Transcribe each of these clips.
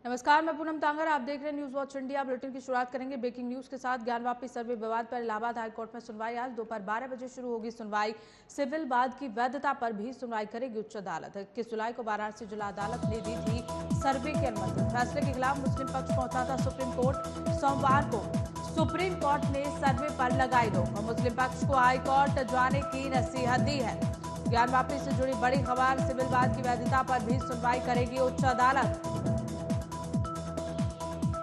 नमस्कार, मैं पूनम तांगर। आप देख रहे हैं न्यूज वॉच इंडिया। बुलेटिन की शुरुआत करेंगे ब्रेकिंग न्यूज के साथ। ज्ञानवापी सर्वे विवाद पर इलाहाबाद हाईकोर्ट में सुनवाई। आज दोपहर 12 बजे शुरू होगी सुनवाई। सिविल वाद की वैधता पर भी सुनवाई करेगी उच्च अदालत। 21 जुलाई को वाराणसी जिला अदालत ने दी थी सर्वे की अनुमति। फैसले के खिलाफ मुस्लिम पक्ष पहुंचा था सुप्रीम कोर्ट। सोमवार को सुप्रीम कोर्ट ने सर्वे पर लगाई रोक और मुस्लिम पक्ष को हाईकोर्ट जाने की नसीहत दी है। ज्ञानवापी से जुड़ी बड़ी खबर, सिविल वाद की वैधता पर भी सुनवाई करेगी उच्च अदालत।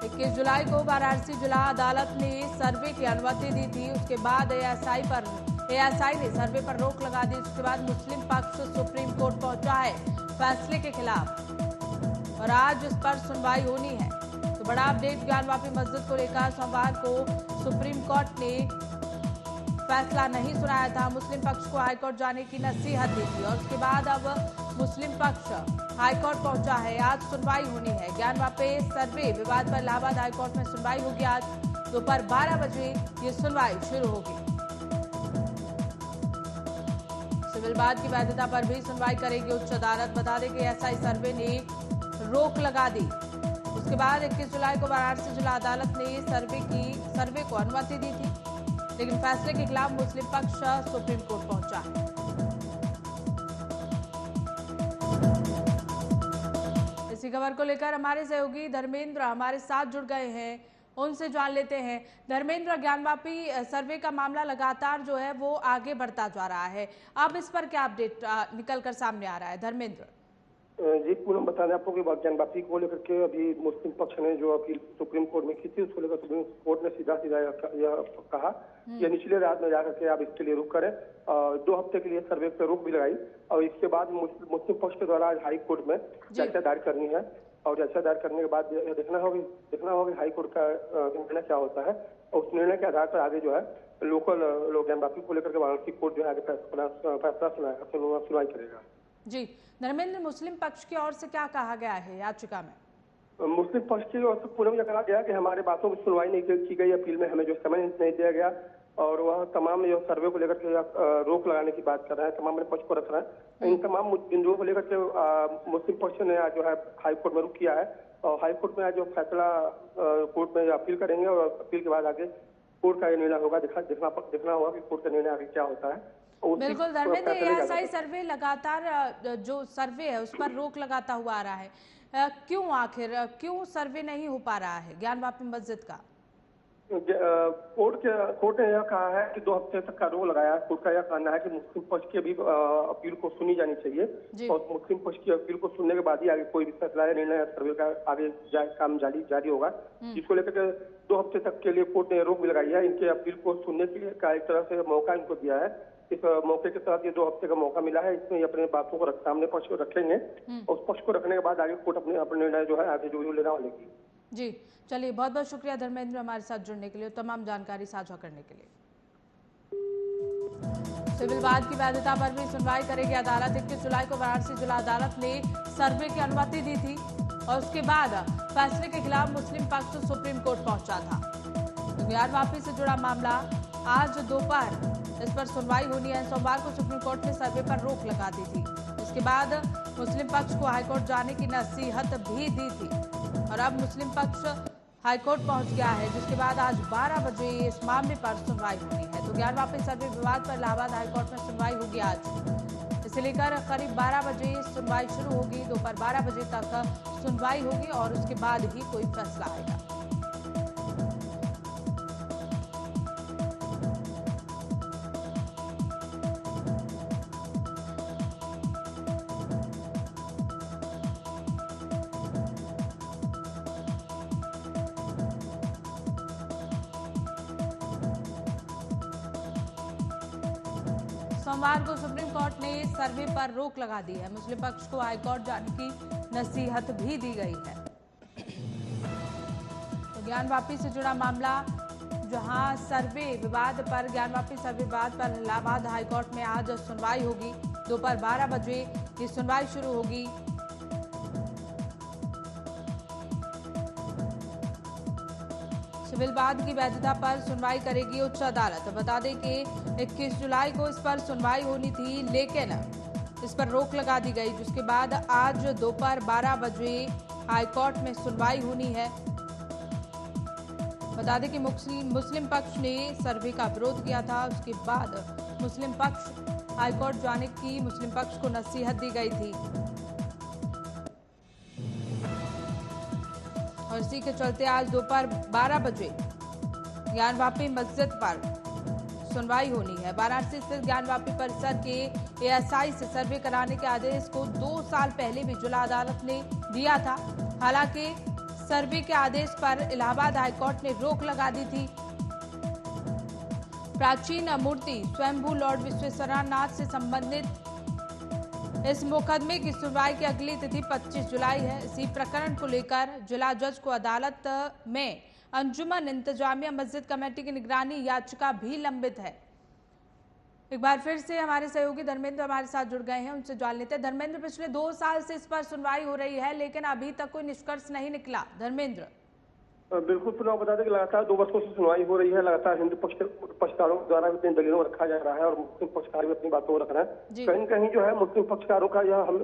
21 जुलाई को वाराणसी जिला अदालत ने सर्वे की अनुमति दी थी। उसके बाद एएसआई ने सर्वे पर रोक लगा दी। उसके बाद मुस्लिम पक्ष सुप्रीम कोर्ट पहुंचा है फैसले के खिलाफ और आज इस पर सुनवाई होनी है। तो बड़ा अपडेट ज्ञानवापी मस्जिद को लेकर, सोमवार को सुप्रीम कोर्ट ने फैसला नहीं सुनाया था। मुस्लिम पक्ष को हाईकोर्ट जाने की नसीहत दी थी और उसके बाद अब मुस्लिम पक्ष हाईकोर्ट पहुंचा है। आज सुनवाई होनी है। ज्ञानवापी सर्वे विवाद पर इलाहाबाद हाईकोर्ट में सुनवाई होगी। आज दोपहर 12 बजे ये सुनवाई शुरू होगी। सिविल वाद की वैधता पर भी सुनवाई करेगी उच्च अदालत। बता दें कि एएसआई सर्वे ने रोक लगा दी। उसके बाद 21 जुलाई को वाराणसी जिला अदालत ने सर्वे को अनुमति दी थी, लेकिन फैसले के खिलाफ मुस्लिम पक्ष सुप्रीम कोर्ट पहुंचा है। इसी खबर को लेकर हमारे सहयोगी धर्मेंद्र हमारे साथ जुड़ गए हैं, उनसे जान लेते हैं। धर्मेंद्र, ज्ञानवापी सर्वे का मामला लगातार जो है वो आगे बढ़ता जा रहा है। अब इस पर क्या अपडेट निकल कर सामने आ रहा है धर्मेंद्र? जी पूनम, बता दें आपको कि ज्ञानवापी को लेकर के अभी मुस्लिम पक्ष ने जो अपील सुप्रीम कोर्ट में की थी, उसको लेकर सुप्रीम कोर्ट ने सीधा यह कहा कि निचले अदालत में जाकर के आप इसके लिए रुक करें। 2 हफ्ते के लिए सर्वे पर रोक भी लगाई और इसके बाद मुस्लिम पक्ष के द्वारा आज हाई कोर्ट में याचिका दायर करनी है और याचिका दायर करने के बाद देखना होगा हाई कोर्ट का निर्णय क्या होता है और उस निर्णय के आधार पर आगे जो है लोकल ज्ञानवापी को लेकर के वाराणसी कोर्ट जो है आगे फैसला सुनवाई करेगा। जी धर्मेंद्र, मुस्लिम पक्ष की ओर से क्या कहा गया है याचिका में? मुस्लिम पक्ष की ओर से पूनम यह कहा गया कि हमारे बातों की सुनवाई नहीं की गई, अपील में हमें जो समय नहीं दिया गया और वह तमाम जो सर्वे को लेकर के रोक लगाने की बात कर रहे हैं, तमाम पक्ष को रख रहे हैं। इन तमाम बिंदुओं को लेकर के मुस्लिम पक्ष ने आज जो है हाई कोर्ट में रुख किया है और हाई कोर्ट में आज जो फैसला कोर्ट में अपील करेंगे और अपील के बाद आगे कोर्ट का निर्णय होगा। देखना होगा कि कोर्ट का निर्णय आगे क्या होता है। बिल्कुल धर्मेंद्र, एएसआई सर्वे लगातार जो सर्वे है उस पर रोक लगाता हुआ आ रहा है। क्यों सर्वे नहीं हो पा रहा है ज्ञानवापी मस्जिद का? कोर्ट ने यह कहा है कि 2 हफ्ते तक का रोक लगाया। कोर्ट का यह कहना है कि मुस्लिम पक्ष की अभी अपील को सुनी जानी चाहिए और मुस्लिम पक्ष की अपील को सुनने के बाद ही आगे कोई भी फैसला या निर्णय सर्वे का आगे काम जारी होगा। जिसको लेकर के 2 हफ्ते तक के लिए कोर्ट ने रोक भी लगाई है। इनके अपील को सुनने के लिए एक तरह से मौका इनको दिया है। इस मौके के साथ ये 2 हफ्ते का मौका मिला है, इसमें अपने बातों को सामने पक्ष को रखेंगे और उस पक्ष को रखने के बाद आगे कोर्ट अपने निर्णय जो है आगे जो लेना वो लेगी। जी चलिए, बहुत बहुत शुक्रिया धर्मेंद्र हमारे साथ जुड़ने के लिए, तमाम जानकारी साझा करने के लिए। सिविल वाद की वैधता पर भी सुनवाई करेगी अदालत। 21 जुलाई को वाराणसी जिला अदालत ने सर्वे की अनुमति दी थी और उसके बाद फैसले के खिलाफ मुस्लिम पक्ष सुप्रीम कोर्ट पहुंचा था। तो ज्ञानवापी से जुड़ा मामला आज दोपहर इस पर सुनवाई होनी है। सोमवार को सुप्रीम कोर्ट ने सर्वे पर रोक लगा दी थी। इसके बाद मुस्लिम पक्ष को हाईकोर्ट जाने की नसीहत भी दी थी और अब मुस्लिम पक्ष हाईकोर्ट पहुंच गया है, जिसके बाद आज 12 बजे इस मामले पर सुनवाई होनी है। तो ज्ञानवापी सर्वे विवाद पर इलाहाबाद हाईकोर्ट में सुनवाई होगी आज। इसे लेकर करीब 12 बजे सुनवाई शुरू होगी। दोपहर 12 बजे तक सुनवाई होगी और उसके बाद ही कोई फैसला आएगा। सोमवार को सुप्रीम कोर्ट ने सर्वे पर रोक लगा दी है। मुस्लिम पक्ष को हाईकोर्ट जाने की नसीहत भी दी गई है। तो ज्ञानवापी से जुड़ा मामला, जहां सर्वे विवाद पर इलाहाबाद हाईकोर्ट में आज सुनवाई होगी। दोपहर 12 बजे ये सुनवाई शुरू होगी। सिविल वाद की वैधता पर सुनवाई करेगी उच्च अदालत। बता दें कि 21 जुलाई को इस पर सुनवाई होनी थी, लेकिन इस पर रोक लगा दी गई, जिसके बाद आज दोपहर 12 बजे हाईकोर्ट में सुनवाई होनी है। बता दें कि मुस्लिम पक्ष ने सर्वे का विरोध किया था, उसके बाद मुस्लिम पक्ष हाईकोर्ट जाने की मुस्लिम पक्ष को नसीहत दी गई थी और इसी के चलते आज दोपहर 12 बजे ज्ञानवापी मस्जिद पर सुनवाई होनी है। वाराणसी स्थित ज्ञानवापी परिसर के एएसआई से सर्वे कराने के आदेश को 2 साल पहले भी जिला अदालत ने दिया था। हालांकि सर्वे के आदेश पर इलाहाबाद हाईकोर्ट ने रोक लगा दी थी। प्राचीन मूर्ति स्वयंभू लॉर्ड विश्वेश्वरनाथ से संबंधित इस मुकदमे की सुनवाई की अगली तिथि 25 जुलाई है। इसी प्रकरण को लेकर जिला जज को अदालत में अंजुमन इंतजामिया मस्जिद कमेटी की निगरानी याचिका भी लंबित है। एक बार फिर से हमारे सहयोगी धर्मेंद्र हमारे साथ जुड़ गए हैं, उनसे जान लेते हैं। धर्मेंद्र, पिछले 2 साल से इस पर सुनवाई हो रही है लेकिन अभी तक कोई निष्कर्ष नहीं निकला। धर्मेंद्र, बिल्कुल पुनः बता दें कि लगातार 2 वर्षों से सुनवाई हो रही है। लगातार हिंदू पक्षकारों द्वारा अपने दलीलों रखा जा रहा है और मुस्लिम पक्षकार भी अपनी बातों को रख रहे हैं। कहीं कहीं जो है मुस्लिम पक्षकारों का यह हम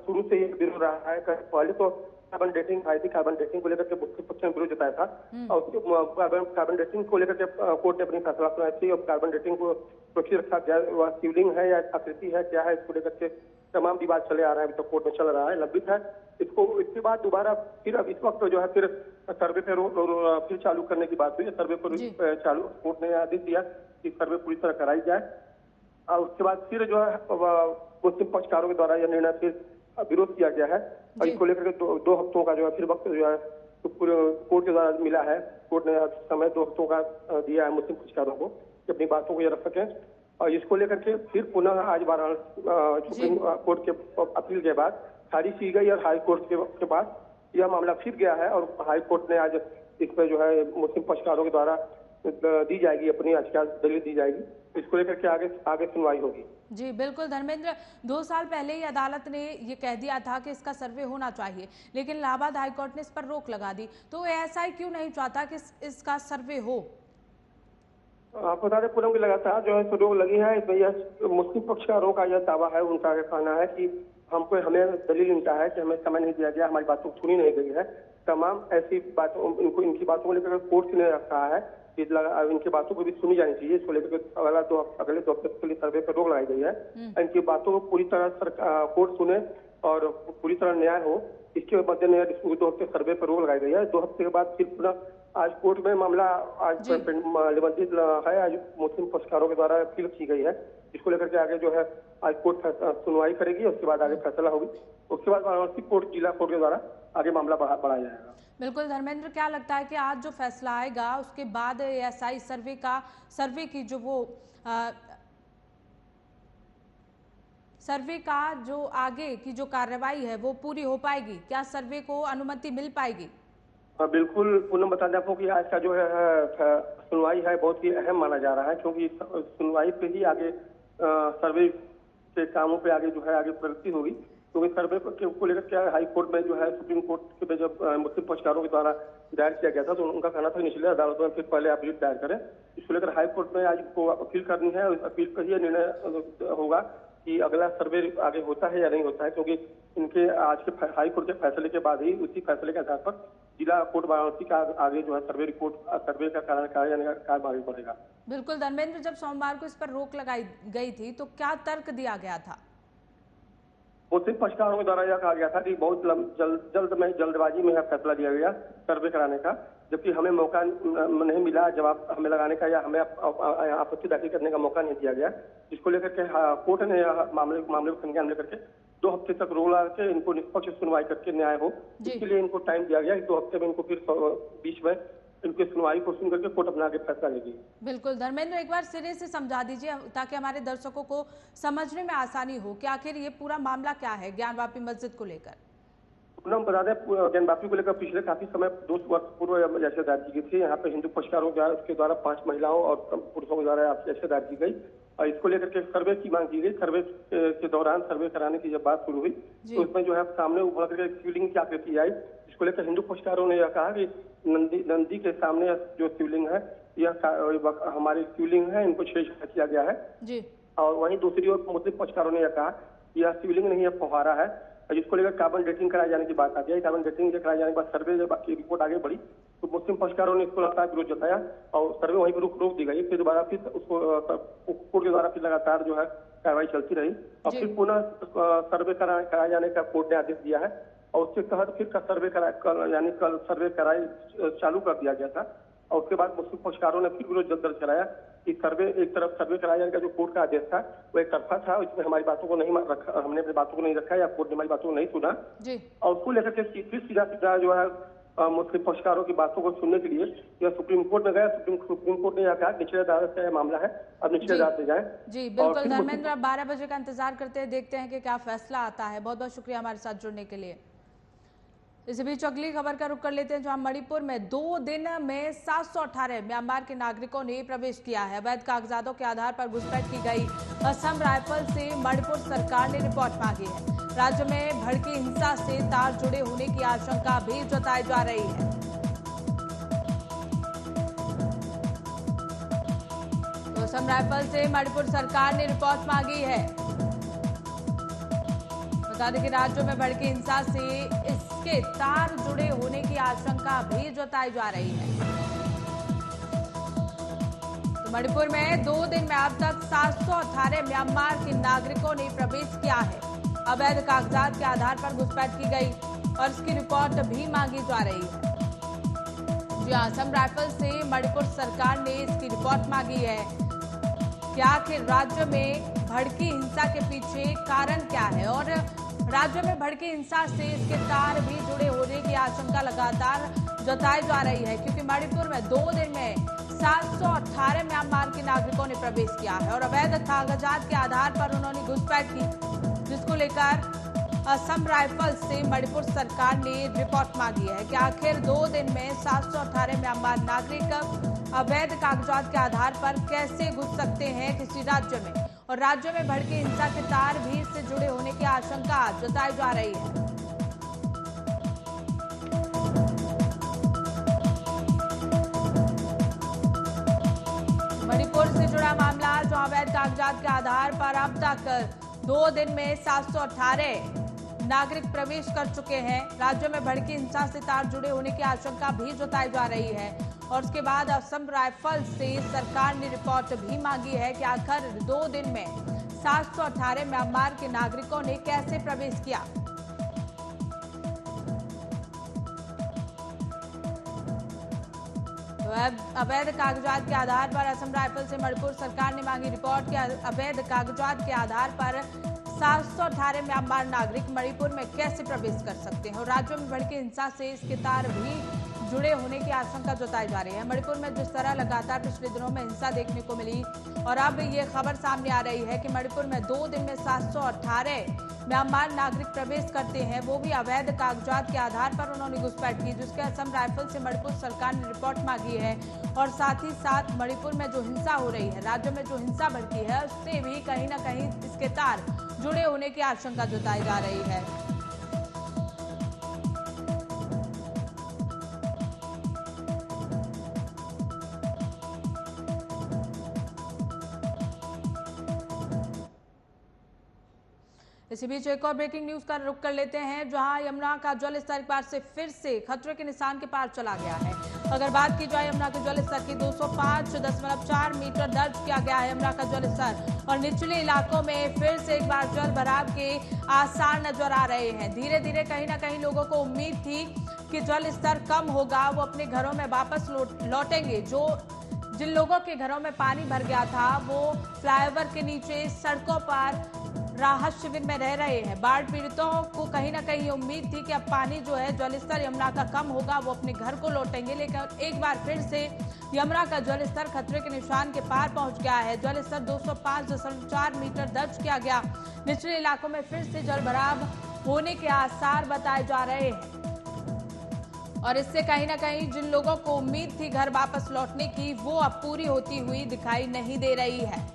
शुरू से ही विरोध रहा है। पहले तो कार्बन डेटिंग आई थी, कार्बन डेटिंग को लेकर के मुस्लिम पक्ष ने विरोध जताया था और उसके कार्बन डेटिंग को लेकर के कोर्ट ने अपनी फैसला सुनाई थी और कार्बन डेटिंग को सुरक्षित रखा गया। वह शिवलिंग है या आकृति है, क्या है, इसको लेकर के तमाम विवाद चले आ रहा है, अभी तक कोर्ट में चल रहा है, लंबित है। इसके बाद दोबारा फिर अब इस वक्त जो है फिर सर्वे पे फिर चालू करने की बात हुई। सर्वे पर चालू कोर्ट ने आदेश दिया कि सर्वे पूरी तरह कराई जाए और उसके बाद फिर जो है मुस्लिम पक्षकारों के द्वारा यह निर्णय फिर विरोध किया गया है और इसको लेकर के 2 हफ्तों का जो है फिर वक्त जो है तो पूरे कोर्ट के द्वारा मिला है। कोर्ट ने समय 2 हफ्तों का दिया है मुस्लिम पक्षकारों को कि अपनी बातों को ये रख सकें और इसको लेकर के फिर पुनः आज वाराणसी सुप्रीम कोर्ट के अपील के बाद खारिज की गई और हाई कोर्ट के बाद यह मामला फिर गया है और हाई कोर्ट ने आज इस पर जो है मुस्लिम पक्षकारों के द्वारा दी जाएगी, अपनी याचिका दलील दी जाएगी। इसको लेकर के आगे सुनवाई होगी। जी बिल्कुल धर्मेंद्र, 2 साल पहले ही अदालत ने ये कह दिया था कि इसका सर्वे होना चाहिए लेकिन इलाहाबाद हाईकोर्ट ने इस पर रोक लगा दी, तो एएसआई क्यों नहीं चाहता कि इसका सर्वे हो? आप बता दें पूनम की लगातार जो है रोक लगी है। इसमें यह मुस्लिम पक्षकारों का यह दावा है, उनका कहना है कि हमें दलील मिलता है कि हमें समय नहीं दिया गया, हमारी बातों को सुनी नहीं गई है। तमाम ऐसी बातों इनकी बातों को लेकर कोर्ट ने रखा है कि इनकी बातों को भी सुनी जानी चाहिए। इसको लेकर अगले 2 हफ्ते के लिए सर्वे पर रोक लगाई गई है। इनकी बातों को पूरी तरह कोर्ट सुने और पूरी तरह न्याय हो, इसके मद्देनजर 2 हफ्ते सर्वे पर रोक लगाई गई है। 2 हफ्ते के बाद फिर पुनः आज कोर्ट में मामला आज निबंधित है। आज मुस्लिम पक्षकारों के द्वारा अपील की गई है। इसको लेकर के आगे जो है आज कोर्ट सुनवाई करेगी, उसके बाद आगे फैसला होगी। उसके बाद वाराणसी कोर्ट, जिला कोर्ट के द्वारा आगे मामला बढ़ाया जाएगा। बिल्कुल धर्मेंद्र, क्या लगता है कि आज जो फैसला आएगा उसके बाद एएसआई सर्वे की जो वो सर्वे का जो आगे की जो कार्रवाई है वो पूरी हो पाएगी? क्या सर्वे को अनुमति मिल पाएगी? बिल्कुल पूनम, बता दें आपको कि आज का जो है सुनवाई है बहुत ही अहम माना जा रहा है क्योंकि सुनवाई पे ही आगे सर्वे के कामों पे आगे जो है आगे प्रगति होगी। क्योंकि सर्वे को लेकर क्या हाई कोर्ट में जो है सुप्रीम कोर्ट में जब मुस्लिम पक्षकारों के द्वारा दायर किया गया था तो उनका कहना था निचले अदालत में फिर पहले अपील दायर करें। इसको लेकर हाई कोर्ट में आज को अपील करनी है और अपील पर ही निर्णय होगा कि अगला सर्वे आगे होता है या नहीं होता है, क्योंकि इनके आज के हाई कोर्ट के फैसले के बाद ही उसी फैसले के आधार पर जिला कोर्ट वाराणसी का आगे जो है सर्वे का कार्य आगे बढ़ेगा। बिल्कुल धर्मेंद्र, जब सोमवार को इस पर रोक लगाई गई थी तो क्या तर्क दिया गया था? मुस्लिम पक्षकारों के द्वारा यह कहा गया था कि बहुत जल्दबाजी में फैसला लिया गया सर्वे कराने का, जबकि हमें मौका नहीं मिला, जवाब हमें लगाने का या हमें आपत्ति दाखिल करने का मौका नहीं दिया गया। इसको लेकर के कोर्ट ने मामले को संज्ञान लेकर के 2 हफ्ते तक रोक लगा के इनको निष्पक्ष सुनवाई करके न्याय हो, इसके लिए इनको टाइम दिया गया। 2 हफ्ते में इनको फिर बीच में इनकी सुनवाई को सुन करके कोर्ट अपना आगे फैसला लेगी। बिल्कुल धर्मेंद्र, एक बार सिरे से समझा दीजिए ताकि हमारे दर्शकों को समझने में आसानी हो कि आखिर ये पूरा मामला क्या है ज्ञानवापी मस्जिद को लेकर। हम बता दें ज्ञानवापी को लेकर पिछले काफी समय 2 वर्ष पूर्व याचिका दायर की गई थी। यहाँ पे हिंदू पक्षकारों के द्वारा 5 महिलाओं और पुरुषों के द्वारा याचिका दायर की गई और इसको लेकर के सर्वे की मांग की गई। सर्वे के दौरान सर्वे कराने की जब बात शुरू हुई तो उसमें जो है सामने उभर करके शिवलिंग की आकृति आई। इसको लेकर हिंदू पक्षकारों ने यह कहा कि नंदी के सामने जो शिवलिंग है यह हमारी शिवलिंग है, इनको छेड़छाड़ किया गया है जी। और वहीं दूसरी ओर मुस्लिम पक्षकारों ने यह कहा कि यह शिवलिंग नहीं है, फुहारा है, जिसको लेकर कार्बन डेटिंग कराए जाने की बात आती है। कार्बन डेटिंग के कराए जाने के बाद सर्वे जब की रिपोर्ट आगे बढ़ी तो मुस्लिम पक्षकारों ने इसको लगातार विरोध जताया और सर्वे वहीं पर रोक दी गई। फिर दोबारा फिर उसको कोर्ट के द्वारा फिर लगातार जो है कार्रवाई चलती रही और फिर पुनः सर्वे कराए जाने का कोर्ट ने आदेश दिया है और उसके तहत फिर का सर्वे कल सर्वे कराई चालू कर दिया गया था। और उसके बाद मुस्लिम पक्षकारों ने फिर विरोध दर्ज कराया कि सर्वे एक तरफ सर्वे कराया जाने का जो कोर्ट का आदेश था वो एक तरफा था, इसमें हमारी बातों को नहीं रखा, हमने अपनी बातों को नहीं रखा या कोर्ट ने हमारी बातों को नहीं सुना और उसको लेकर के फिर सीधा जो है मुस्लिम पक्षकारों की बातों को सुनने के लिए यह सुप्रीम कोर्ट में गया। सुप्रीम कोर्ट ने यह कहा निचले अदालत का यह मामला है, अब निचले अदालत में जाए। जी बिल्कुल धर्मेंद्र, आप 12 बजे का इंतजार करते हैं, देखते हैं कि क्या फैसला आता है। बहुत बहुत शुक्रिया हमारे साथ जुड़ने के लिए। इसी बीच अगली खबर का रुख कर लेते हैं, जहां मणिपुर में 2 दिन में 718 म्यांमार के नागरिकों ने प्रवेश किया है। अवैध कागजातों के आधार पर घुसपैठ की गई असम राइफल से मणिपुर सरकार ने रिपोर्ट मांगी है। राज्य में भड़की हिंसा से तार जुड़े होने की आशंका भी जताई जा रही है। तो असम राइफल से मणिपुर सरकार ने रिपोर्ट मांगी है। बता दें कि राज्यों में भड़की हिंसा से इसके तार जुड़े होने की आशंका भी जताई जा रही है। तो मणिपुर में 2 दिन में अब तक 718 म्यांमार के नागरिकों ने प्रवेश किया है। अवैध कागजात के आधार पर घुसपैठ की गई और इसकी रिपोर्ट भी मांगी जा रही है। जी असम राइफल से मणिपुर सरकार ने इसकी रिपोर्ट मांगी है कि आखिर राज्य में भड़की हिंसा के पीछे कारण क्या है और राज्य में भड़की हिंसा से इसके तार भी जुड़े होने की आशंका लगातार जताई जा रही है, क्योंकि मणिपुर में 2 दिन में 718 म्यांमार के नागरिकों ने प्रवेश किया है और अवैध कागजात के आधार पर उन्होंने घुसपैठ की, जिसको लेकर असम राइफल से मणिपुर सरकार ने रिपोर्ट मांगी है कि आखिर 2 दिन में 718 म्यांमार नागरिक अवैध कागजात के आधार पर कैसे घुस सकते हैं किसी राज्य में, और राज्य में भड़की हिंसा के तार भी इससे जुड़े होने की आशंका जताई जा रही है। मणिपुर से जुड़ा मामला, जो अवैध कागजात के आधार पर अब तक 2 दिन में 718 नागरिक प्रवेश कर चुके हैं। राज्य में भड़की हिंसा से तार जुड़े होने की आशंका भी जताई जा रही है और उसके बाद असम राइफल से सरकार ने रिपोर्ट भी मांगी है कि आखिर 2 दिन में 718 म्यांमार के नागरिकों ने कैसे प्रवेश किया। तो अवैध कागजात के आधार पर असम राइफल से मणिपुर सरकार ने मांगी रिपोर्ट कि अवैध कागजात के आधार पर 718 म्यांमार नागरिक मणिपुर में कैसे प्रवेश कर सकते हैं और राज्यों में भड़की हिंसा से इसके तार भी जुड़े होने की आशंका जताई जा रही है। मणिपुर में जिस तरह लगातार पिछले दिनों में हिंसा देखने को मिली और अब ये खबर सामने आ रही है कि मणिपुर में 2 दिन में 718 म्यांमार नागरिक प्रवेश करते हैं, वो भी अवैध कागजात के आधार पर उन्होंने घुसपैठ की, जिसके असम राइफल से मणिपुर सरकार ने रिपोर्ट मांगी है और साथ ही साथ मणिपुर में जो हिंसा हो रही है, राज्य में जो हिंसा भड़की है, उससे भी कहीं ना कहीं इसके तार जुड़े होने की आशंका जताई जा रही है। इसी बीच एक और ब्रेकिंग न्यूज का रुख कर लेते हैं, जहां यमुना का जल स्तर एक बार से फिर से खतरे के निशान के पार चला गया है। अगर बात की जाए यमुना के जल स्तर की, 205.4 मीटर दर्ज किया गया है यमुना का जल स्तर और निचले इलाकों में फिर से एक बार जल भराव के आसार नजर आ रहे हैं। धीरे धीरे कहीं ना कहीं लोगों को उम्मीद थी कि जल स्तर कम होगा, वो अपने घरों में वापस लौटेंगे। जिन लोगों के घरों में पानी भर गया था वो फ्लाईओवर के नीचे सड़कों पर राहत शिविर में रह रहे हैं। बाढ़ पीड़ितों को कहीं ना कहीं उम्मीद थी कि अब पानी जो है जलस्तर यमुना का कम होगा, वो अपने घर को लौटेंगे, लेकिन एक बार फिर से यमुना का जलस्तर खतरे के निशान के पार पहुंच गया है। जलस्तर 205.4 मीटर दर्ज किया गया। निचले इलाकों में फिर से जलभराव होने के आसार बताए जा रहे हैं और इससे कहीं ना कहीं जिन लोगों को उम्मीद थी घर वापस लौटने की, वो अब पूरी होती हुई दिखाई नहीं दे रही है।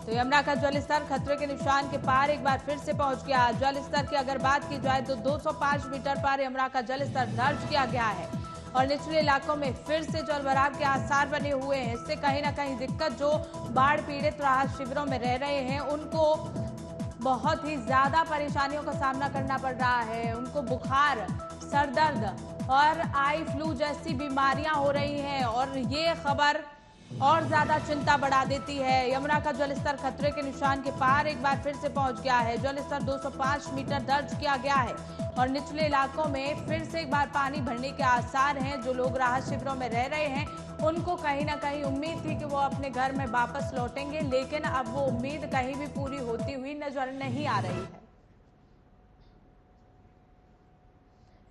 तो यमुना का जलस्तर खतरे के निशान के पार एक बार फिर से पहुंच गया। जलस्तर की अगर बात की जाए तो 205 मीटर पर यमुना का जलस्तर दर्ज किया गया है और निचले इलाकों में फिर से जलभराव के आसार बने हुए हैं। इससे कहीं ना कहीं दिक्कत जो बाढ़ पीड़ित राहत शिविरों में रह रहे हैं उनको बहुत ही ज्यादा परेशानियों का सामना करना पड़ रहा है। उनको बुखार, सर दर्द और आई फ्लू जैसी बीमारियां हो रही हैं और ये खबर और ज्यादा चिंता बढ़ा देती है। यमुना का जलस्तर खतरे के निशान के पार एक बार फिर से पहुंच गया है। जलस्तर 205 मीटर दर्ज किया गया है और निचले इलाकों में फिर से एक बार पानी भरने के आसार हैं। जो लोग राहत शिविरों में रह रहे हैं उनको कहीं ना कहीं उम्मीद थी कि वो अपने घर में वापस लौटेंगे, लेकिन अब वो उम्मीद कहीं भी पूरी होती हुई नजर नहीं आ रही है।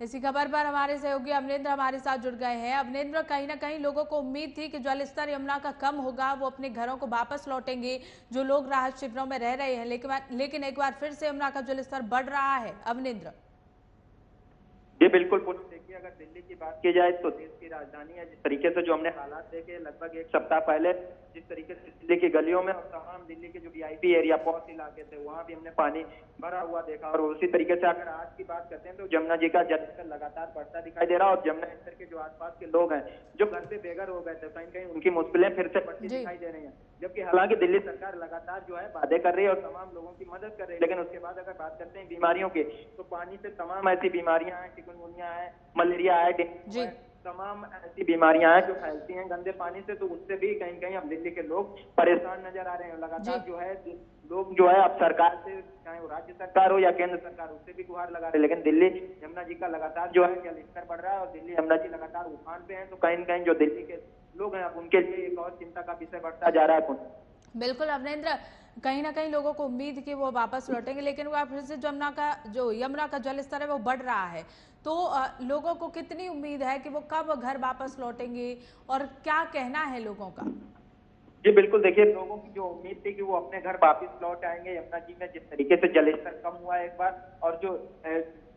इसी खबर पर हमारे सहयोगी अवनेंद्र हमारे साथ जुड़ गए हैं। अवनेंद्र, कहीं ना कहीं लोगों को उम्मीद थी कि जलस्तर यमुना का कम होगा, वो अपने घरों को वापस लौटेंगे, जो लोग राहत शिविरों में रह रहे हैं, लेकिन एक बार फिर से यमुना का जलस्तर बढ़ रहा है। अवनेंद्र जी बिल्कुल पूनम, देखिए अगर दिल्ली की बात की जाए तो देश की राजधानी है। जिस तरीके से जो हमने हालात देखे लगभग एक सप्ताह पहले, जिस तरीके से दिल्ली की गलियों में और तमाम दिल्ली के जो वीआईपी एरिया पॉश इलाके थे वहां भी हमने पानी भरा हुआ देखा। और उसी तरीके से अगर आज की बात करते हैं तो जमुना जी का जलस्तर लगातार बढ़ता दिखाई दे रहा है और जमुना स्तर के जो आसपास के लोग हैं जो घर से बेघर हो गए थे, कहीं कहीं उनकी मुश्किलें फिर से बढ़ती दिखाई दे रही है। जबकि हालांकि दिल्ली सरकार लगातार जो है वादे कर रही है और तमाम लोगों की मदद कर रही है, लेकिन उसके बाद अगर बात करते हैं बीमारियों की तो पानी से तमाम ऐसी बीमारियां हैं, चिकनगुनिया है, मलेरिया है, डेंगू है, तमाम ऐसी बीमारियां हैं जो फैलती हैं गंदे पानी से। तो उससे भी कहीं कहीं अब दिल्ली के लोग परेशान नजर आ रहे हैं। लगातार जो है लोग जो है अब सरकार से, चाहे वो राज्य सरकार हो या केंद्र सरकार, उससे भी गुहार लगा रहे हैं। लेकिन दिल्ली यमुना जी का लगातार जो है जलस्तर बढ़ रहा है और दिल्ली यमुना जी लगातार उफान पे है। तो कहीं न कहीं जो दिल्ली के लोग हैं अब उनके लिए एक और चिंता का विषय बढ़ता जा रहा है। बिल्कुल अवनेंद्र, कहीं ना कहीं लोगों को उम्मीद कि वो वापस लौटेंगे, लेकिन वो फिर से यमुना का जलस्तर है वो बढ़ रहा है। तो लोगों को कितनी उम्मीद है कि वो कब घर वापस लौटेंगे और क्या कहना है लोगों का? जी बिल्कुल, देखिए लोगों की जो उम्मीद थी कि वो अपने घर वापस लौट आएंगे। यमुना जी में जिस तरीके से जलस्तर कम हुआ एक बार और जो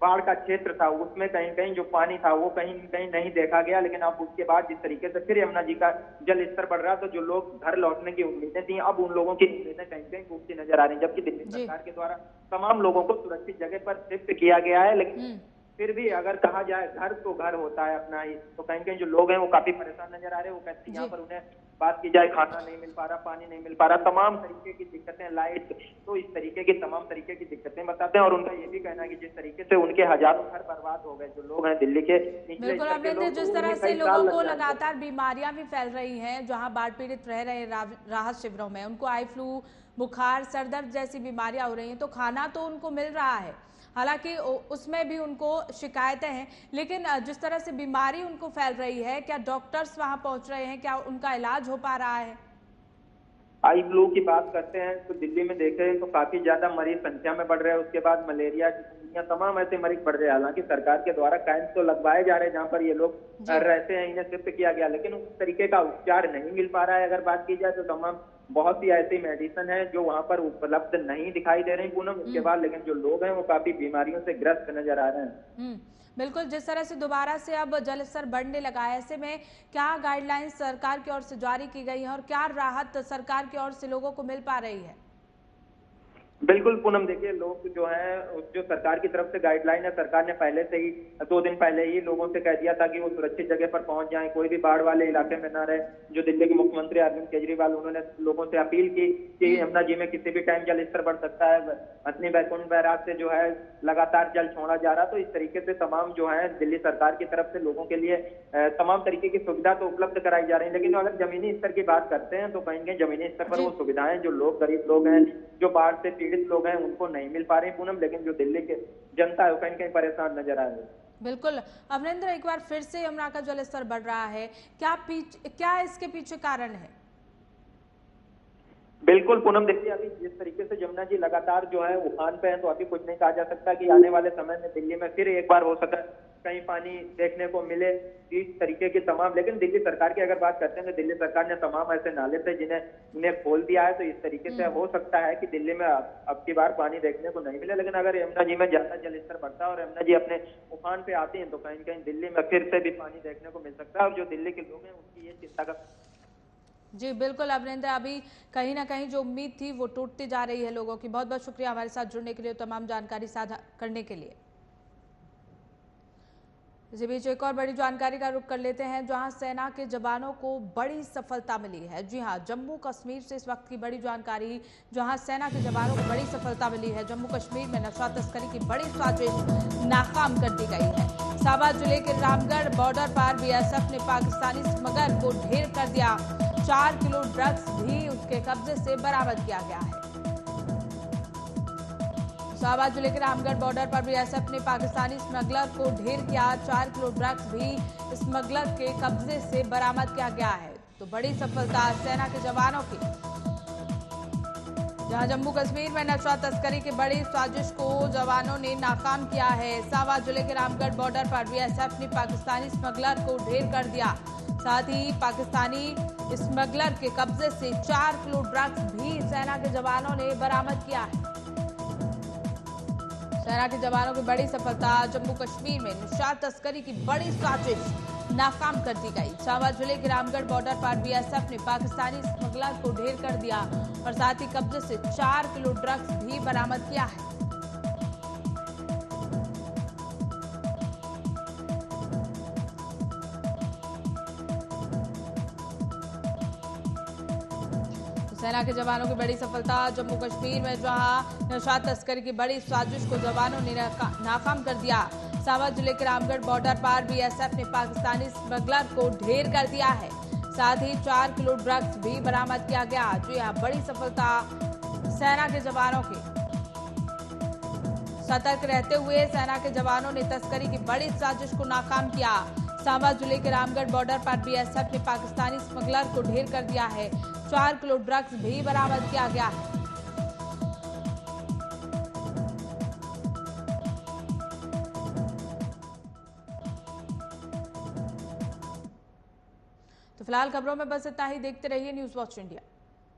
बाढ़ का क्षेत्र था उसमें कहीं कहीं जो पानी था वो कहीं कहीं नहीं देखा गया, लेकिन अब उसके बाद जिस तरीके से फिर यमुना जी का जल स्तर बढ़ रहा तो जो लोग घर लौटने की उम्मीदें थी अब उन लोगों की उम्मीदें कहीं कहीं टूटती नजर आ रही। जबकि दिल्ली सरकार के द्वारा तमाम लोगों को सुरक्षित जगह पर शिफ्ट किया गया है, लेकिन फिर भी अगर कहा जाए घर तो घर होता है अपना ही। तो कहीं कहीं जो लोग हैं वो काफी परेशान नजर आ रहे हैं। वो कहते हैं यहाँ पर उन्हें बात की जाए खाना नहीं मिल पा रहा, पानी नहीं मिल पा रहा, तमाम तरीके की दिक्कतें, लाइट, तो इस तरीके की तमाम तरीके की दिक्कतें बताते हैं। और उनका ये भी कहना है कि जिस तरीके से उनके हजारों घर बर्बाद हो गए जो लोग हैं दिल्ली के बिल्कुल अवनेंद्र, जिस तरह से लोगों को लगातार बीमारियां भी फैल रही हैं, जहां बाढ़ पीड़ित रह रहे हैं राहत शिविरों में, उनको आई फ्लू, बुखार, सर दर्द जैसी बीमारियां हो रही हैं, तो खाना तो उनको मिल रहा है, हालांकि उसमें भी उनको शिकायतें हैं, लेकिन जिस तरह से बीमारी उनको फैल रही है, क्या डॉक्टर्स वहां पहुंच रहे हैं, क्या उनका इलाज हो पा रहा है? आई फ्लू की बात करते हैं तो दिल्ली में देखें तो काफी ज्यादा मरीज संख्या में बढ़ रहे हैं। उसके बाद मलेरिया, तमाम ऐसे मरीज बढ़ रहे हैं। हालांकि सरकार के द्वारा कैंप तो लगवाए जा रहे हैं जहां पर ये लोग रहते हैं, इन्हें शिफ्ट किया गया, लेकिन उस तरीके का उपचार नहीं मिल पा रहा है। अगर बात की जाए तो तमाम बहुत सी ऐसी मेडिसिन है जो वहां पर उपलब्ध नहीं दिखाई दे रही पूनम। उसके बाद लेकिन जो लोग हैं वो काफी बीमारियों से ग्रस्त नजर आ रहे हैं। बिल्कुल, जिस तरह से दोबारा से अब जलस्तर बढ़ने लगा है, ऐसे में क्या गाइडलाइंस सरकार की ओर से जारी की गई है और क्या राहत सरकार की ओर से लोगों को मिल पा रही है? बिल्कुल पूनम, देखिए लोग जो है जो सरकार की तरफ से गाइडलाइन है, सरकार ने पहले से ही 2 दिन पहले ही लोगों से कह दिया था कि वो सुरक्षित जगह पर पहुंच जाएं, कोई भी बाढ़ वाले इलाके में ना रहे। जो दिल्ली के मुख्यमंत्री अरविंद केजरीवाल, उन्होंने लोगों से अपील की कि यमुना जी में किसी भी टाइम जल स्तर बढ़ सकता है, हथनी बैकुंठ बैराज से जो है लगातार जल छोड़ा जा रहा। तो इस तरीके से तमाम जो है दिल्ली सरकार की तरफ से लोगों के लिए तमाम तरीके की सुविधा तो उपलब्ध कराई जा रही है। लेकिन अगर जमीनी स्तर की बात करते हैं तो कहीं कहीं जमीनी स्तर पर वो सुविधाएं जो लोग, गरीब लोग हैं, जो बाढ़ से पीड़ित लोग हैं, उनको नहीं मिल पा रही पूनम। लेकिन जो दिल्ली के जनता है वो कहीं कहीं परेशान नजर आ रही है। बिल्कुल अवनेंद्र, एक बार फिर से यमुना का जलस्तर बढ़ रहा है, क्या इसके पीछे कारण है? बिल्कुल पूनम, देखिए अभी जिस तरीके से यमुना जी लगातार जो है उफान पे है तो अभी कुछ नहीं कहा जा सकता कि आने वाले समय में दिल्ली में फिर एक बार हो सके कहीं पानी देखने को मिले इस तरीके की तमाम। लेकिन दिल्ली सरकार की अगर बात करते हैं तो दिल्ली सरकार ने तमाम ऐसे नाले थे उन्हें खोल दिया है। तो इस तरीके से हो सकता है कि दिल्ली में अब की बार पानी देखने को नहीं मिले। लेकिन अगर यमुना जी में ज्यादा जल स्तर बढ़ता है और यमुना जी अपने उफान पे आती है तो कहीं कहीं दिल्ली में फिर से भी पानी देखने को मिल सकता है। और जो दिल्ली के लोग हैं उनकी ये चिंता का। जी बिल्कुल अवनेंद्र, अभी कहीं ना कहीं जो उम्मीद थी वो टूटती जा रही है लोगों की। बहुत बहुत शुक्रिया हमारे साथ जुड़ने के लिए, तमाम जानकारी साझा करने के लिए। इसी बीच एक और बड़ी जानकारी का रुख कर लेते हैं, जहां सेना के जवानों को बड़ी सफलता मिली है। जी हां, जम्मू कश्मीर से इस वक्त की बड़ी जानकारी, जहां सेना के जवानों को बड़ी सफलता मिली है। जम्मू कश्मीर में नशा तस्करी की बड़ी साजिश नाकाम कर दी गई है। साबा जिले के रामगढ़ बॉर्डर पर बीएसएफ ने पाकिस्तानी स्मगलर को ढेर कर दिया। 4 किलो ड्रग्स भी उसके कब्जे से बरामद किया गया है। साबा जिले के रामगढ़ बॉर्डर पर बीएसएफ ने पाकिस्तानी स्मगलर को ढेर किया। 4 किलो ड्रग्स भी स्मगलर के कब्जे से बरामद किया गया है। तो बड़ी सफलता सेना के जवानों की, जहां जम्मू कश्मीर में नशा तस्करी की बड़ी साजिश को जवानों ने नाकाम किया है। साबा जिले के रामगढ़ बॉर्डर पर बीएसएफ ने पाकिस्तानी स्मगलर को ढेर कर दिया। साथ ही पाकिस्तानी स्मगलर के कब्जे से 4 किलो ड्रग्स भी सेना के जवानों ने बरामद किया है। सेना के जवानों की बड़ी सफलता, जम्मू कश्मीर में नशा तस्करी की बड़ी साजिश नाकाम कर दी गई। साबा जिले के रामगढ़ बॉर्डर पर बीएसएफ ने पाकिस्तानी स्मगलर को ढेर कर दिया और साथ ही कब्जे से 4 किलो ड्रग्स भी बरामद किया है। सेना के जवानों की बड़ी सफलता, जम्मू कश्मीर में जहां नशा तस्करी की बड़ी साजिश को जवानों ने नाकाम कर दिया। साबा जिले के रामगढ़ बॉर्डर पर बीएसएफ ने पाकिस्तानी स्मगलर को ढेर कर दिया है। साथ ही 4 किलो ड्रग्स भी बरामद किया गया। जी हां, बड़ी सफलता सेना के जवानों की। सतर्क रहते हुए सेना के जवानों ने तस्करी की बड़ी साजिश को नाकाम किया। साबा जिले के रामगढ़ बॉर्डर पर बीएसएफ ने पाकिस्तानी स्मगलर को ढेर कर दिया है। 4 किलो ड्रग्स भी बरामद किया गया है। तो फिलहाल खबरों में बस इतना ही। देखते रहिए न्यूज़ वॉच इंडिया।